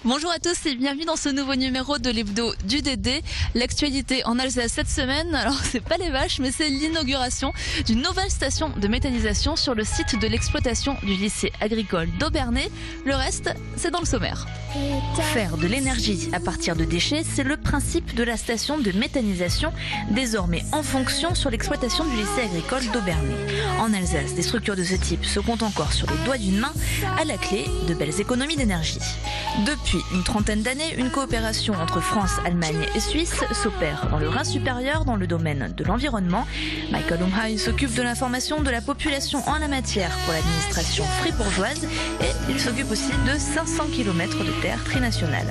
Bonjour à tous et bienvenue dans ce nouveau numéro de l'hebdo du DD. L'actualité en Alsace cette semaine, alors c'est pas les vaches mais c'est l'inauguration d'une nouvelle station de méthanisation sur le site de l'exploitation du lycée agricole d'Obernai. Le reste, c'est dans le sommaire. Faire de l'énergie à partir de déchets, c'est le principe de la station de méthanisation désormais en fonction sur l'exploitation du lycée agricole d'Obernai. En Alsace, des structures de ce type se comptent encore sur les doigts d'une main, à la clé de belles économies d'énergie. Depuis une trentaine d'années, une coopération entre France, Allemagne et Suisse s'opère dans le Rhin supérieur dans le domaine de l'environnement. Michael Umhaï s'occupe de l'information de la population en la matière pour l'administration fribourgeoise et il s'occupe aussi de 500 km de terre trinationale.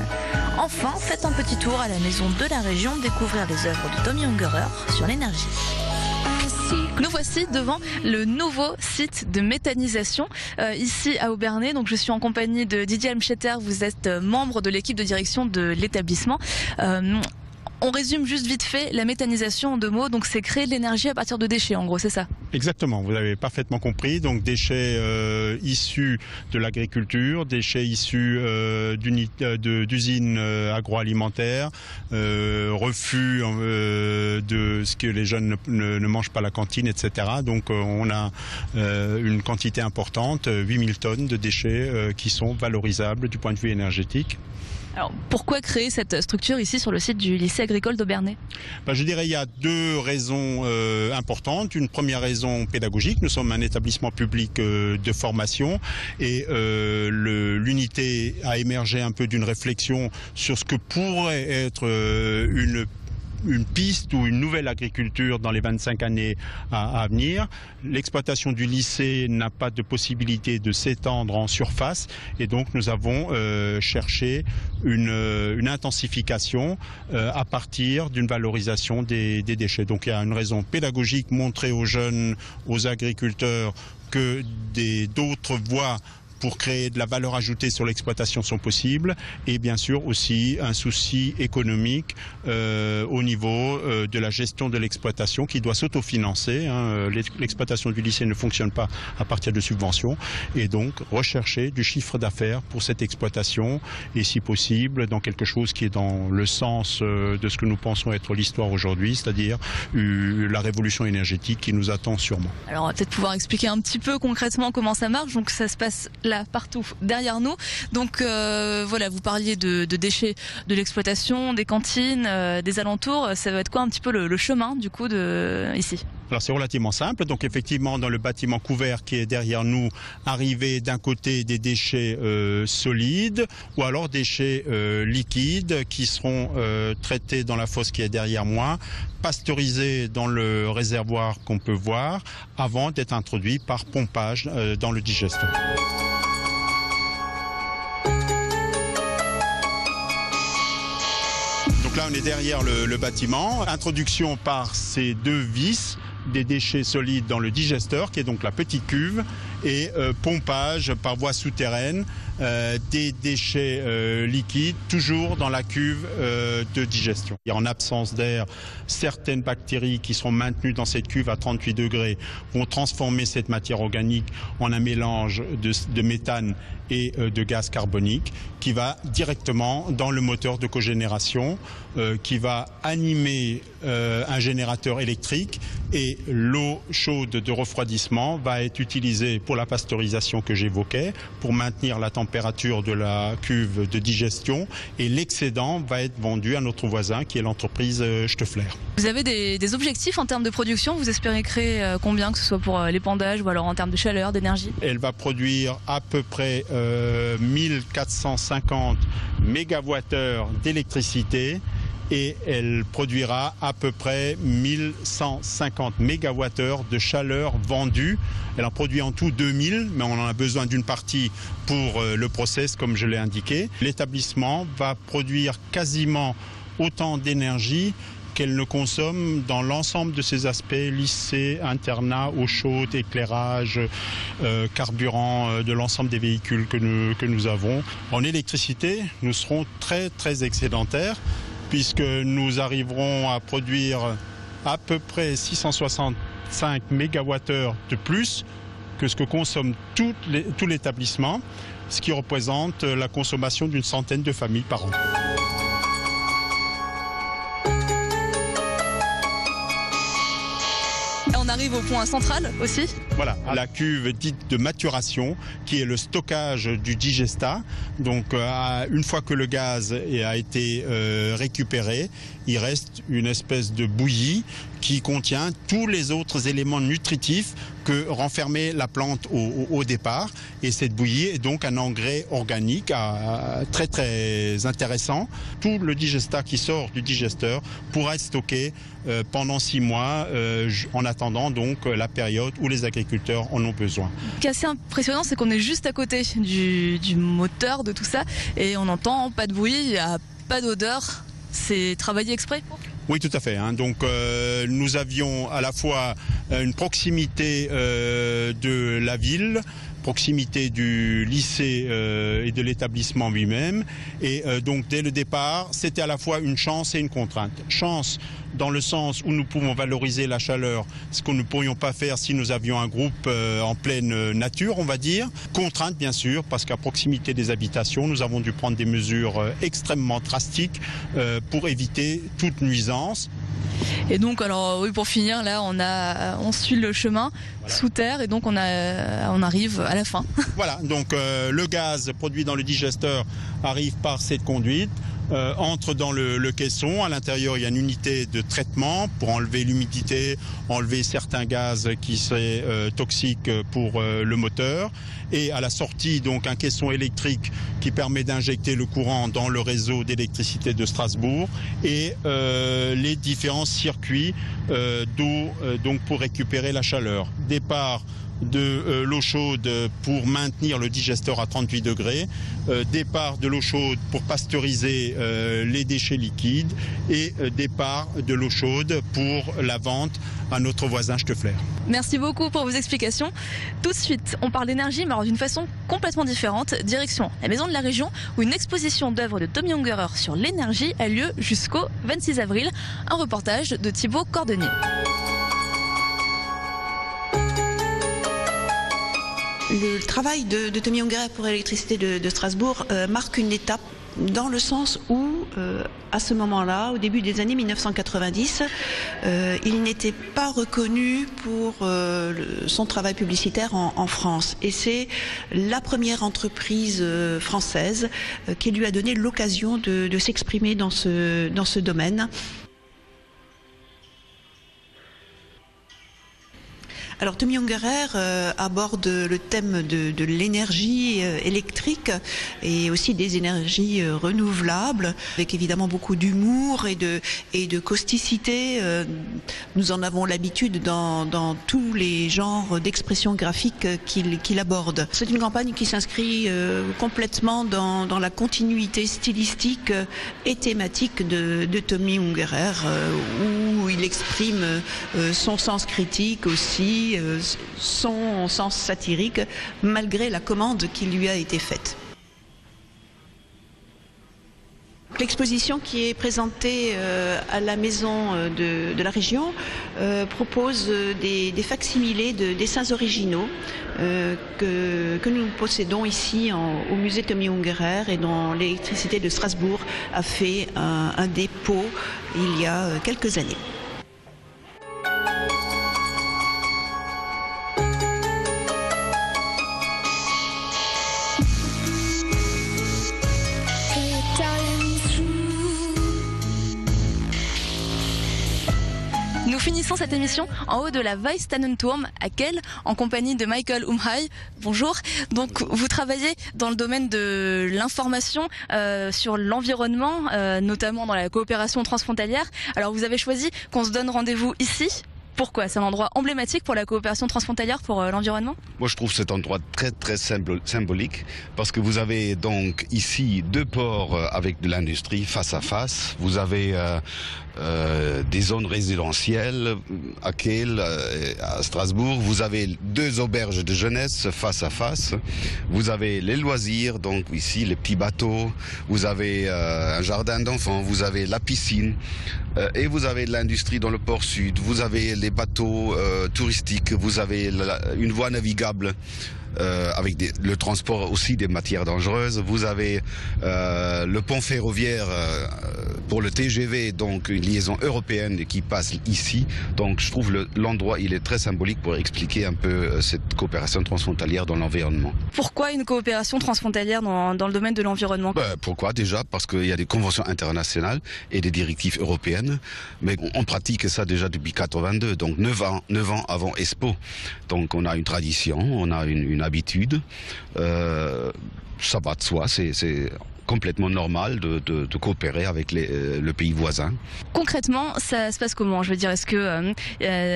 Enfin, faites un petit tour à la maison de la région découvrir les œuvres de Tommy Ungerer sur l'énergie. Nous voici devant le nouveau site de méthanisation ici à Obernai. Donc je suis en compagnie de Didier Almschetter, vous êtes membre de l'équipe de direction de l'établissement. On résume juste vite fait la méthanisation en deux mots, donc c'est créer de l'énergie à partir de déchets en gros, c'est ça? Exactement, vous avez parfaitement compris, donc déchets issus de l'agriculture, déchets issus d'usines agroalimentaires, refus de ce que les jeunes ne mangent pas à la cantine, etc. Donc on a une quantité importante, 8000 tonnes de déchets qui sont valorisables du point de vue énergétique. Alors, pourquoi créer cette structure ici sur le site du lycée agricole d'Obernai? Je dirais il y a deux raisons importantes. Une première raison pédagogique. Nous sommes un établissement public de formation et l'unité a émergé un peu d'une réflexion sur ce que pourrait être une piste ou une nouvelle agriculture dans les 25 années à venir. L'exploitation du lycée n'a pas de possibilité de s'étendre en surface et donc nous avons cherché une intensification à partir d'une valorisation des déchets. Donc il y a une raison pédagogique, montrer aux jeunes, aux agriculteurs que d'autres voies pour créer de la valeur ajoutée sur l'exploitation sont possibles et bien sûr aussi un souci économique au niveau de la gestion de l'exploitation qui doit s'autofinancer. L'exploitation du lycée ne fonctionne pas à partir de subventions et donc rechercher du chiffre d'affaires pour cette exploitation et si possible dans quelque chose qui est dans le sens de ce que nous pensons être l'histoire aujourd'hui, c'est-à-dire la révolution énergétique qui nous attend sûrement. Alors on va peut-être pouvoir expliquer un petit peu concrètement comment ça marche. Donc ça se passe là, partout, derrière nous. Donc voilà, vous parliez de déchets de l'exploitation, des cantines, des alentours. Ça va être quoi un petit peu le chemin du coup ici? Alors c'est relativement simple. Donc effectivement dans le bâtiment couvert qui est derrière nous, arriver d'un côté des déchets solides ou alors déchets liquides qui seront traités dans la fosse qui est derrière moi, pasteurisés dans le réservoir qu'on peut voir avant d'être introduits par pompage dans le digesteur. Donc là on est derrière le bâtiment, introduction par ces deux vis des déchets solides dans le digesteur qui est donc la petite cuve et pompage par voie souterraine des déchets liquides toujours dans la cuve de digestion. Et en absence d'air, certaines bactéries qui seront maintenues dans cette cuve à 38 degrés vont transformer cette matière organique en un mélange de méthane et de gaz carbonique qui va directement dans le moteur de cogénération qui va animer un générateur électrique et l'eau chaude de refroidissement va être utilisée pour la pasteurisation que j'évoquais, pour maintenir la température de la cuve de digestion et l'excédent va être vendu à notre voisin qui est l'entreprise Stoeffler. Vous avez des objectifs en termes de production? Vous espérez créer combien, que ce soit pour l'épandage ou alors en termes de chaleur, d'énergie? Elle va produire à peu près 1450 mégawattheures d'électricité et elle produira à peu près 1150 mégawattheures de chaleur vendue. Elle en produit en tout 2000, mais on en a besoin d'une partie pour le process, comme je l'ai indiqué. L'établissement va produire quasiment autant d'énergie qu'elle ne consomme dans l'ensemble de ses aspects, lycée, internat, eau chaude, éclairage, carburant de l'ensemble des véhicules que nous avons. En électricité, nous serons très excédentaires puisque nous arriverons à produire à peu près 665 mégawattheures de plus que ce que consomme tout l'établissement, ce qui représente la consommation d'une centaine de familles par an. On arrive au point central aussi. Voilà, la cuve dite de maturation, qui est le stockage du digestat. Donc, une fois que le gaz a été récupéré, il reste une espèce de bouillie qui contient tous les autres éléments nutritifs que renfermait la plante au départ. Et cette bouillie est donc un engrais organique très très intéressant. Tout le digestat qui sort du digesteur pourra être stocké pendant 6 mois en attendant donc la période où les agriculteurs en ont besoin. Ce qui est assez impressionnant, c'est qu'on est juste à côté du moteur de tout ça et on n'entend pas de bruit, il n'y a pas d'odeur. C'est travaillé exprès? Oui, tout à fait. Donc, nous avions à la fois une proximité de la ville, proximité du lycée et de l'établissement lui-même. Et donc, dès le départ, c'était à la fois une chance et une contrainte. Chance dans le sens où nous pouvons valoriser la chaleur, ce que nous ne pourrions pas faire si nous avions un groupe en pleine nature, on va dire. Contrainte, bien sûr, parce qu'à proximité des habitations, nous avons dû prendre des mesures extrêmement drastiques pour éviter toute nuisance. Et donc, alors oui, pour finir, là, on suit le chemin sous terre et donc on arrive à la fin. Voilà, donc le gaz produit dans le digesteur arrive par cette conduite. Entre dans le caisson. À l'intérieur, il y a une unité de traitement pour enlever l'humidité, enlever certains gaz qui seraient toxiques pour le moteur. Et à la sortie, donc un caisson électrique qui permet d'injecter le courant dans le réseau d'électricité de Strasbourg et les différents circuits d'eau donc pour récupérer la chaleur. Départ de l'eau chaude pour maintenir le digesteur à 38 degrés, départ de l'eau chaude pour pasteuriser les déchets liquides et départ de l'eau chaude pour la vente à notre voisin Steffler. Merci beaucoup pour vos explications. Tout de suite, on parle d'énergie, mais alors d'une façon complètement différente. Direction la Maison de la Région, où une exposition d'œuvres de Tommy Ungerer sur l'énergie a lieu jusqu'au 26 avril. Un reportage de Thibaut Cordonnier. Le travail de Tommy Ungerer pour l'électricité de Strasbourg marque une étape dans le sens où, à ce moment-là, au début des années 1990, il n'était pas reconnu pour son travail publicitaire en France. Et c'est la première entreprise française qui lui a donné l'occasion de s'exprimer dans ce domaine. Alors Tommy Ungerer aborde le thème de l'énergie électrique et aussi des énergies renouvelables, avec évidemment beaucoup d'humour et de causticité. Nous en avons l'habitude dans tous les genres d'expression graphique qu'il aborde. C'est une campagne qui s'inscrit complètement dans la continuité stylistique et thématique de Tommy Ungerer, où il exprime son sens critique aussi, son sens satirique, malgré la commande qui lui a été faite. L'exposition qui est présentée à la Maison de la Région propose des facsimilés de dessins originaux que nous possédons ici au musée Tommy Ungerer et dont l'électricité de Strasbourg a fait un dépôt il y a quelques années. Nous finissons cette émission en haut de la Weisstannenturm à Kehl, en compagnie de Michael Umhai. Bonjour. Donc, vous travaillez dans le domaine de l'information sur l'environnement, notamment dans la coopération transfrontalière. Alors, vous avez choisi qu'on se donne rendez-vous ici. Pourquoi? C'est un endroit emblématique pour la coopération transfrontalière pour l'environnement? Moi, je trouve cet endroit très très symbolique parce que vous avez donc ici 2 ports avec de l'industrie face à face. Vous avez des zones résidentielles à Kehl, à Strasbourg. Vous avez 2 auberges de jeunesse face à face. Vous avez les loisirs, donc ici les petits bateaux. Vous avez un jardin d'enfants. Vous avez la piscine. Et vous avez de l'industrie dans le port sud. Vous avez les bateaux touristiques, vous avez une voie navigable avec le transport aussi des matières dangereuses. Vous avez le pont ferroviaire pour le TGV, donc une liaison européenne qui passe ici. Donc je trouve l'endroit il est très symbolique pour expliquer un peu cette coopération transfrontalière dans l'environnement. Pourquoi une coopération transfrontalière dans le domaine de l'environnement? Pourquoi? Déjà parce qu'il y a des conventions internationales et des directives européennes, mais on pratique ça déjà depuis 82, donc 9 ans avant Espoo. Donc on a une tradition, on a une habitude, ça va de soi, c'est complètement normal de coopérer avec le pays voisin. Concrètement, ça se passe comment? Je veux dire, est-ce que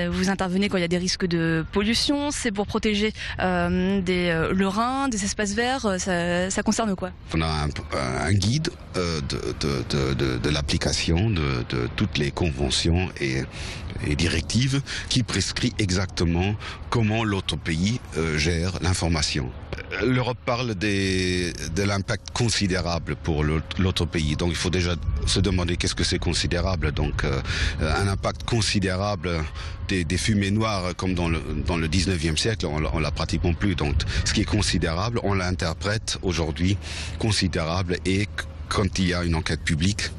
vous intervenez quand il y a des risques de pollution? C'est pour protéger le Rhin, des espaces verts? Ça concerne quoi? On a un guide de l'application de toutes les conventions et directives qui prescrit exactement comment l'autre pays gère l'information. L'Europe parle de l'impact considérable pour l'autre pays. Donc il faut déjà se demander qu'est-ce que c'est considérable. Donc un impact considérable des fumées noires comme dans le 19e siècle, on l'a pratiquement plus. Donc ce qui est considérable, on l'interprète aujourd'hui considérable, et quand il y a une enquête publique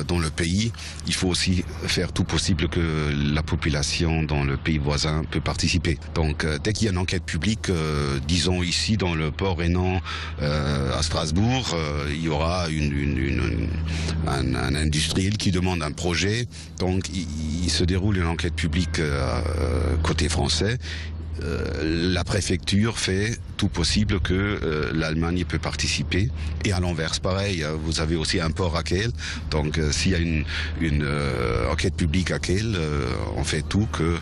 dans le pays, il faut aussi faire tout possible que la population dans le pays voisin peut participer. Donc dès qu'il y a une enquête publique, disons ici dans le port Hénan à Strasbourg, il y aura un industriel qui demande un projet. Donc il se déroule une enquête publique côté français. La préfecture fait tout possible que l'Allemagne peut participer, et à l'inverse pareil, vous avez aussi un port à Kehl, donc s'il y a une enquête publique à Kehl, on fait tout que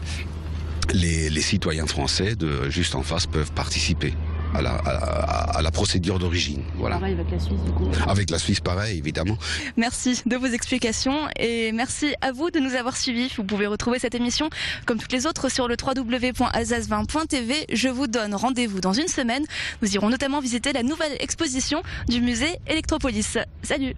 les citoyens français de juste en face peuvent participer à la procédure d'origine. Voilà. Pareil avec la Suisse du coup. Avec la Suisse pareil évidemment. Merci de vos explications et merci à vous de nous avoir suivis. Vous pouvez retrouver cette émission comme toutes les autres sur le www.alsace20.tv. Je vous donne rendez-vous dans une semaine. Nous irons notamment visiter la nouvelle exposition du musée Electropolis. Salut!